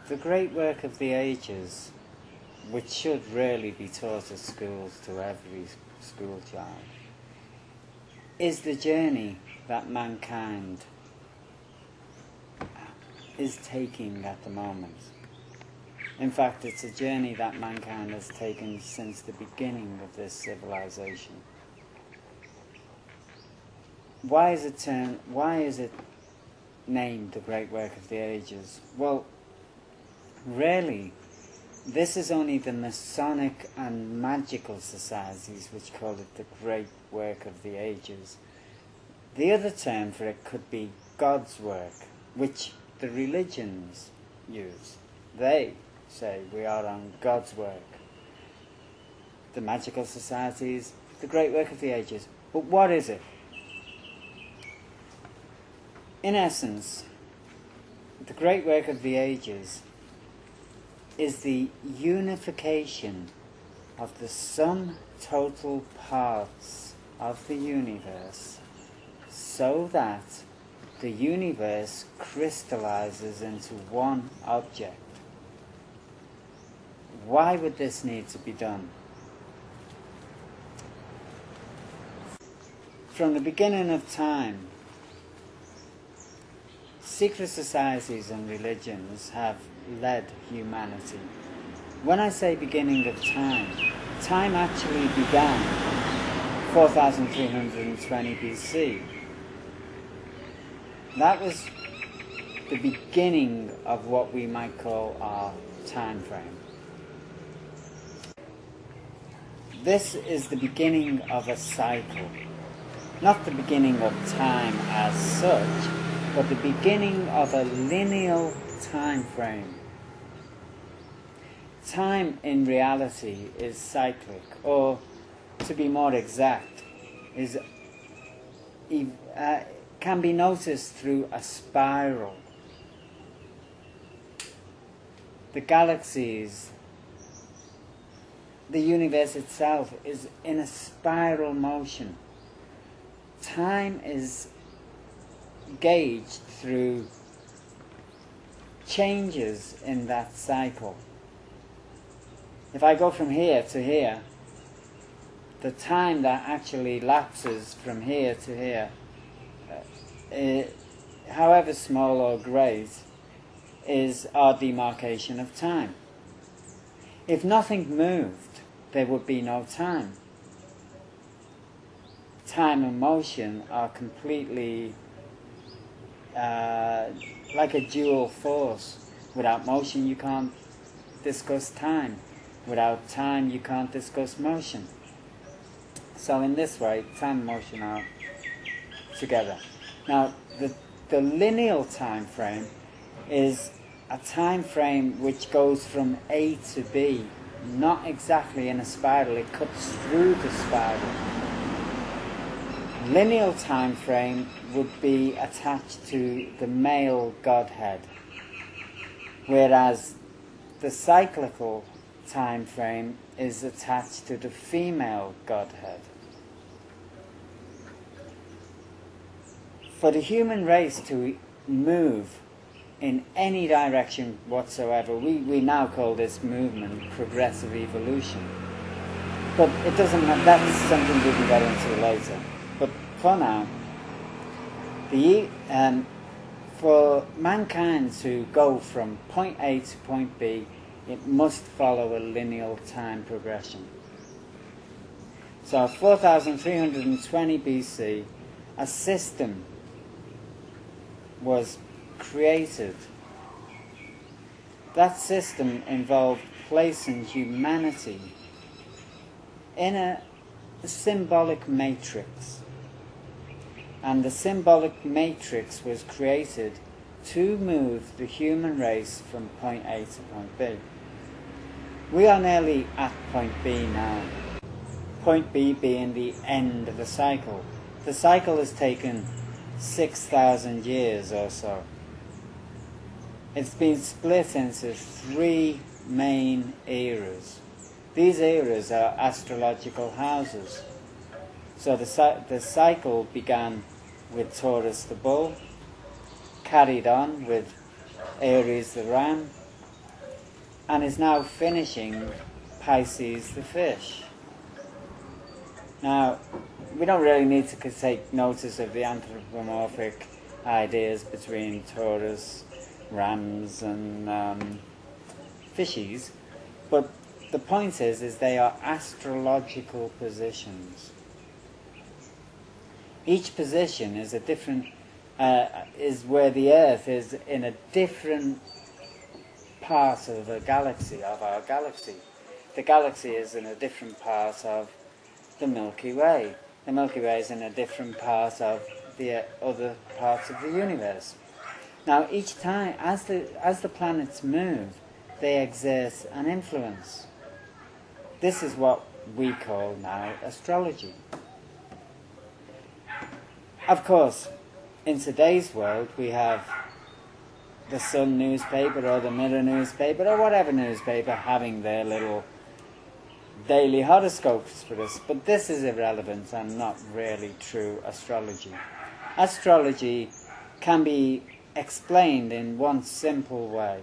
The great work of the ages, which should really be taught at schools to every school child, is the journey that mankind is taking at the moment. In fact, it's a journey that mankind has taken since the beginning of this civilization. Why is it named the great work of the ages? Well, really, this is only the Masonic and magical societies which call it the great work of the ages. The other term for it could be God's work, which the religions use. They say we are on God's work. The magical societies, the great work of the ages. But what is it? In essence, the great work of the ages is the unification of the sum total parts of the universe so that the universe crystallizes into one object. Why would this need to be done? From the beginning of time, secret societies and religions have led humanity. When I say beginning of time, time actually began 4,320 BC. That was the beginning of what we might call our time frame. This is the beginning of a cycle. Not the beginning of time as such, but the beginning of a lineal time frame. Time in reality is cyclic, or to be more exact, can be noticed through a spiral. The galaxies, the universe itself is in a spiral motion. Time is gauged through changes in that cycle. If I go from here to here, the time that actually lapses from here to here, however small or great, is our demarcation of time. If nothing moved, there would be no time. Time and motion are completely like a dual force. Without motion you can't discuss time. Without time you can't discuss motion. So in this way, time and motion are together. Now, the lineal time frame is a time frame which goes from A to B, not exactly in a spiral, it cuts through the spiral. Lineal time frame would be attached to the male Godhead, whereas the cyclical time frame is attached to the female Godhead. For the human race to move in any direction whatsoever, we now call this movement progressive evolution. But it doesn't matter, that's something we can get into later. But for now, for mankind to go from point A to point B, it must follow a lineal time progression. So 4,320 BC, a system was created. That system involved placing humanity in a symbolic matrix. And the symbolic matrix was created to move the human race from point A to point B. We are nearly at point B now. Point B being the end of the cycle. The cycle has taken 6,000 years or so. It's been split into three main eras. These eras are astrological houses. So the cycle began with Taurus the bull, carried on with Aries the ram, and is now finishing Pisces the fish. Now, we don't really need to take notice of the anthropomorphic ideas between Taurus, rams, and fishies, but the point is they are astrological positions. Each position is a different, is where the Earth is in a different part of the galaxy, of our galaxy. The galaxy is in a different part of the Milky Way. The Milky Way is in a different part of the other parts of the universe. Now, each time, as the planets move, they exert an influence. This is what we call now astrology. Of course, in today's world, we have the Sun newspaper or the Mirror newspaper or whatever newspaper having their little daily horoscopes for us, but this is irrelevant and not really true astrology. Astrology can be explained in one simple way,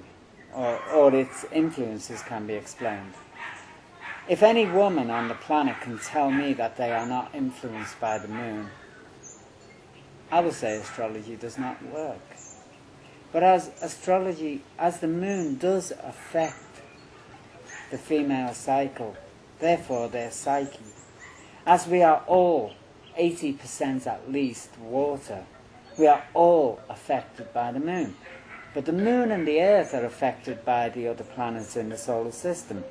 or its influences can be explained. If any woman on the planet can tell me that they are not influenced by the moon, I will say astrology does not work. But as the moon does affect the female cycle, therefore their psyche, as we are all 80% at least water, we are all affected by the moon. But the moon and the earth are affected by the other planets in the solar system.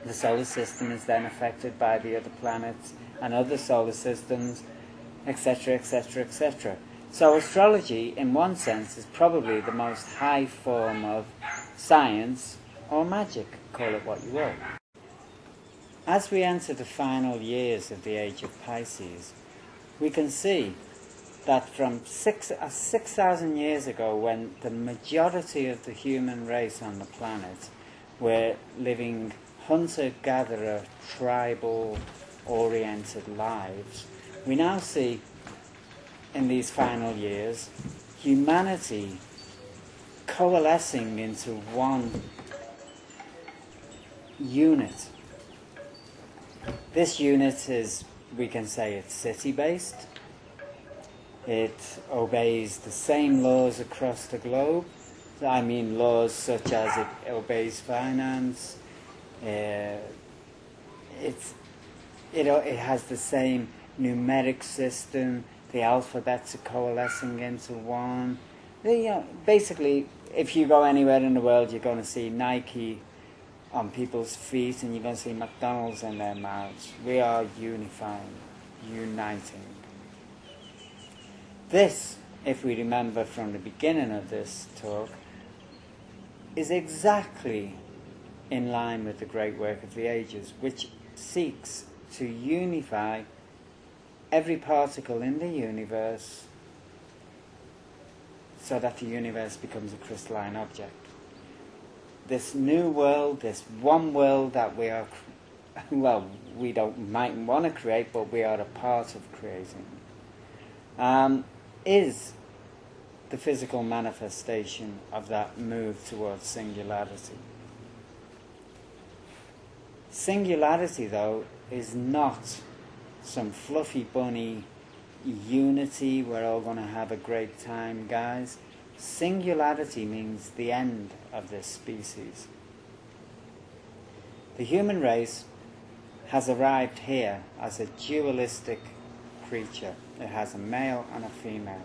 The solar system is then affected by the other planets and other solar systems, etc., etc., etc. So astrology, in one sense, is probably the most high form of science or magic, call it what you will. As we enter the final years of the age of Pisces, we can see that from 6,000 years ago, when the majority of the human race on the planet were living hunter-gatherer, tribal-oriented lives, we now see in these final years humanity coalescing into one unit. This unit is, we can say, it's city-based. It obeys the same laws across the globe. I mean laws such as it obeys finance. It has the same numeric system. The alphabets are coalescing into one. Basically, if you go anywhere in the world, you're going to see Nike on people's feet, and you're going to see McDonald's in their mouths. We are unifying, uniting. This, if we remember from the beginning of this talk, is exactly in line with the great work of the ages, which seeks to unify every particle in the universe so that the universe becomes a crystalline object. This new world, this one world that we are, we might want to create, but we are a part of creating, is the physical manifestation of that move towards singularity. Singularity, though, is not some fluffy bunny unity, we're all going to have a great time, guys. Singularity means the end of this species. The human race has arrived here as a dualistic creature. It has a male and a female.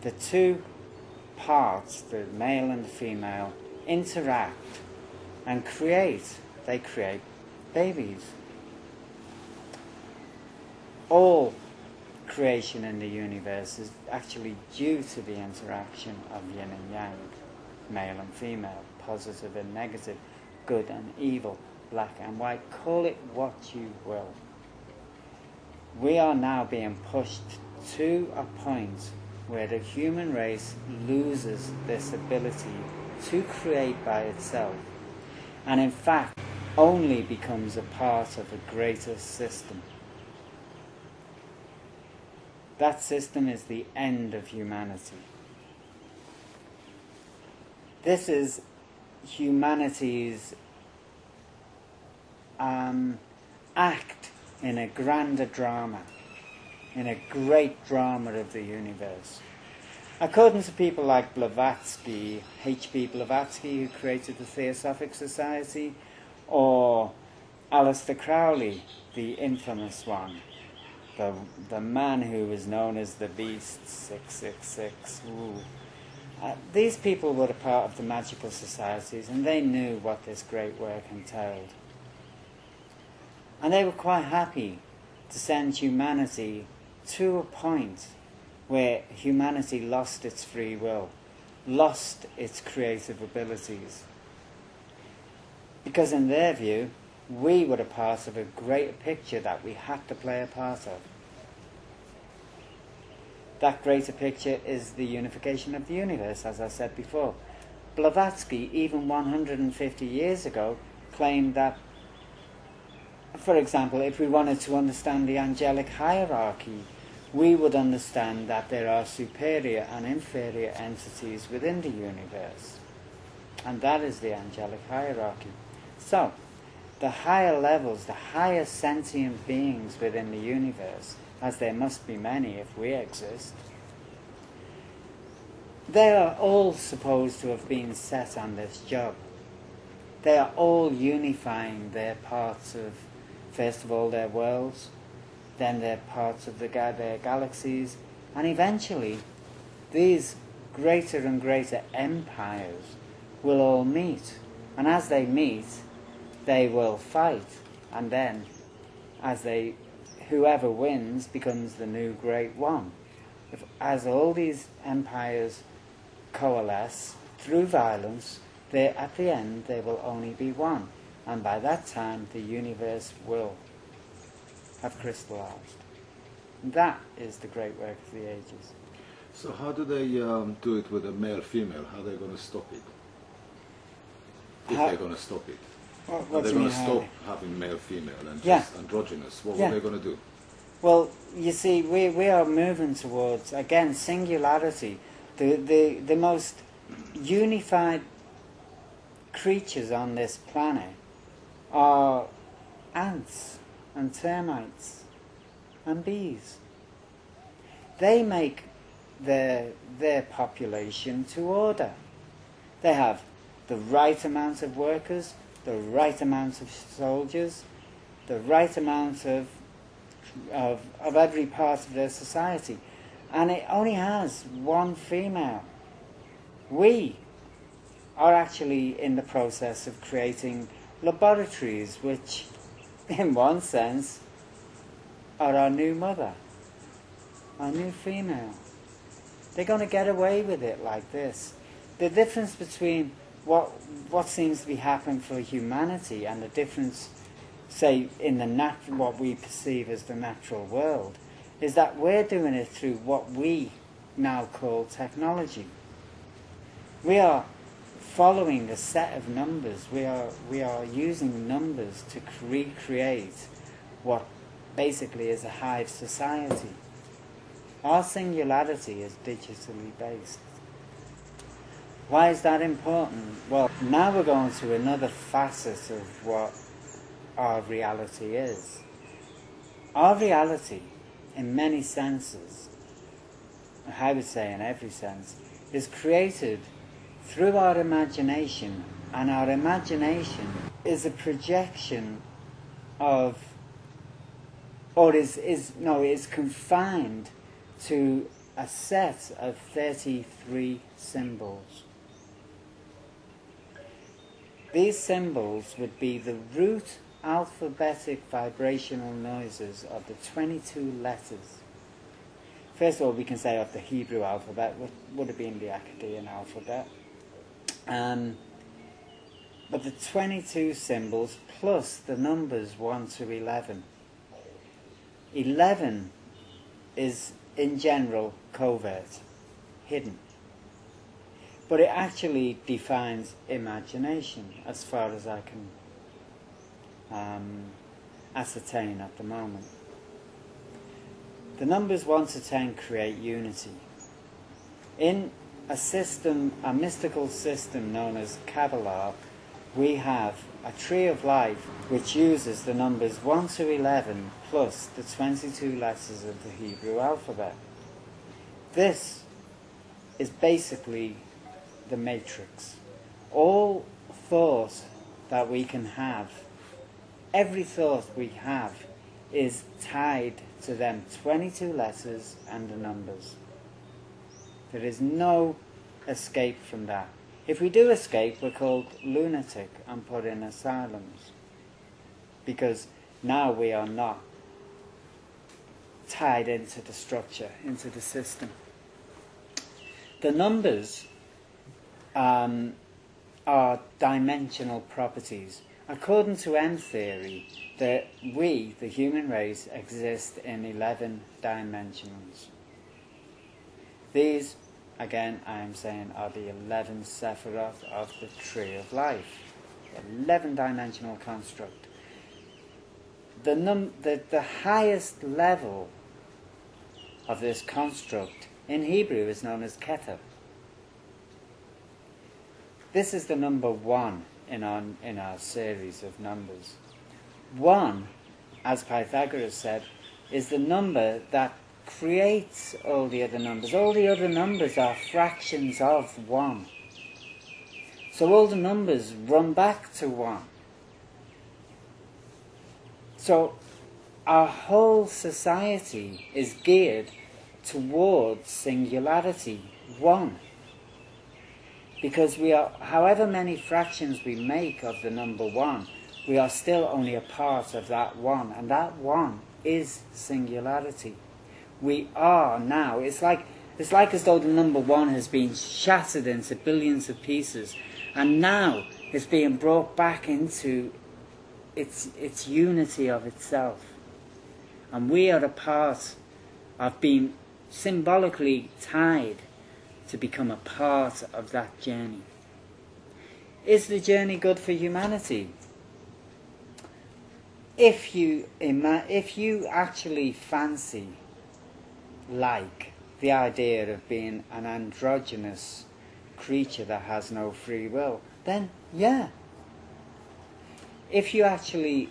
The two parts, the male and the female, interact and create babies. All creation in the universe is actually due to the interaction of yin and yang, male and female, positive and negative, good and evil, black and white. Call it what you will. We are now being pushed to a point where the human race loses this ability to create by itself, and in fact only becomes a part of a greater system. That system is the end of humanity. This is humanity's act in a grander drama, in a great drama of the universe. According to people like Blavatsky, H.P. Blavatsky, who created the Theosophic Society, or Aleister Crowley, the infamous one, the man who was known as the Beast 666. These people were a part of the magical societies, and they knew what this great work entailed. And they were quite happy to send humanity to a point where humanity lost its free will, lost its creative abilities. Because in their view, we were a part of a greater picture that we had to play a part of. That greater picture is the unification of the universe, as I said before. Blavatsky, even 150 years ago, claimed that, for example, if we wanted to understand the angelic hierarchy, we would understand that there are superior and inferior entities within the universe. And that is the angelic hierarchy. So, the higher levels, the higher sentient beings within the universe, as there must be many if we exist, they are all supposed to have been set on this job. They are all unifying their parts of, first of all, their worlds, then their parts of their galaxies, and eventually these greater and greater empires will all meet. And as they meet, they will fight, and then whoever wins becomes the new great one. As all these empires coalesce through violence, at the end there will only be one, and by that time the universe will have crystallized. That is the great work of the ages. So how do they do it with a male-female? How are they going to stop it? If they're going to stop it. What Are they do you going mean, to how? stop having male-female and Yeah. just androgynous? What Yeah. are they going to do? Well, you see, we are moving towards, again, singularity. The most unified creatures on this planet are ants and termites and bees. They make their population to order. They have the right amount of workers, the right amount of soldiers, the right amount of every part of their society. And it only has one female. We are actually in the process of creating laboratories which, in one sense, are our new mother, our new female. They're going to get away with it like this. The difference between what seems to be happening for humanity and the difference, say, in what we perceive as the natural world, is that we're doing it through what we now call technology. We are following a set of numbers. We are using numbers to recreate what basically is a hive society. Our singularity is digitally based. Why is that important? Well, now we're going to another facet of what our reality is. Our reality, in many senses, I would say in every sense, is created through our imagination, and our imagination is a projection of, or is confined to a set of 33 symbols. These symbols would be the root alphabetic vibrational noises of the 22 letters. First of all, we can say of the Hebrew alphabet, which would have been the Akkadian alphabet. But the 22 symbols plus the numbers 1 to 11. 11 is, in general, covert, hidden. But it actually defines imagination, as far as I can ascertain at the moment. The numbers 1 to 10 create unity. In a system, a mystical system known as Kabbalah, we have a tree of life which uses the numbers 1 to 11 plus the 22 letters of the Hebrew alphabet. This is basically the matrix. All thought that we can have, every thought we have, is tied to them 22 letters and the numbers. There is no escape from that. If we do escape, we're called lunatic and put in asylums, because now we are not tied into the structure, into the system. The numbers are dimensional properties. According to M theory, that we, the human race, exist in 11 dimensions. These, again, I am saying, are the 11 Sephiroth of the Tree of Life. 11-dimensional construct. The highest level of this construct in Hebrew is known as Keter. This is the number 1 in our series of numbers. 1, as Pythagoras said, is the number that creates all the other numbers. All the other numbers are fractions of 1. So all the numbers run back to 1. So our whole society is geared towards singularity, 1. Because we are, however many fractions we make of the number 1, we are still only a part of that 1, and that 1 is singularity. We are now, it's like as though the number 1 has been shattered into billions of pieces, and now it's being brought back into its unity of itself. And we are a part of being symbolically tied to become a part of that journey. Is the journey good for humanity? If you actually fancy, like, the idea of being an androgynous creature that has no free will, then yeah. If you actually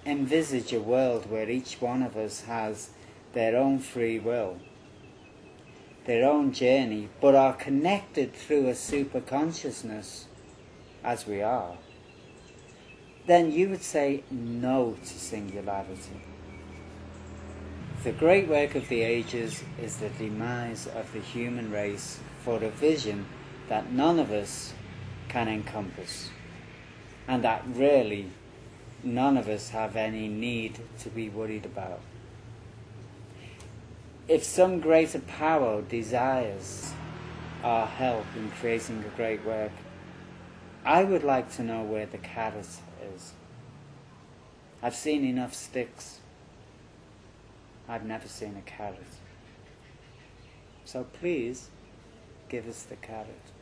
envisage a world where each one of us has their own free will, their own journey, but are connected through a super consciousness, as we are, then you would say no to singularity. The great work of the ages is the demise of the human race for a vision that none of us can encompass, and that really none of us have any need to be worried about. If some greater power desires our help in creating a great work, I would like to know where the carrot is. I've seen enough sticks. I've never seen a carrot. So please, give us the carrot.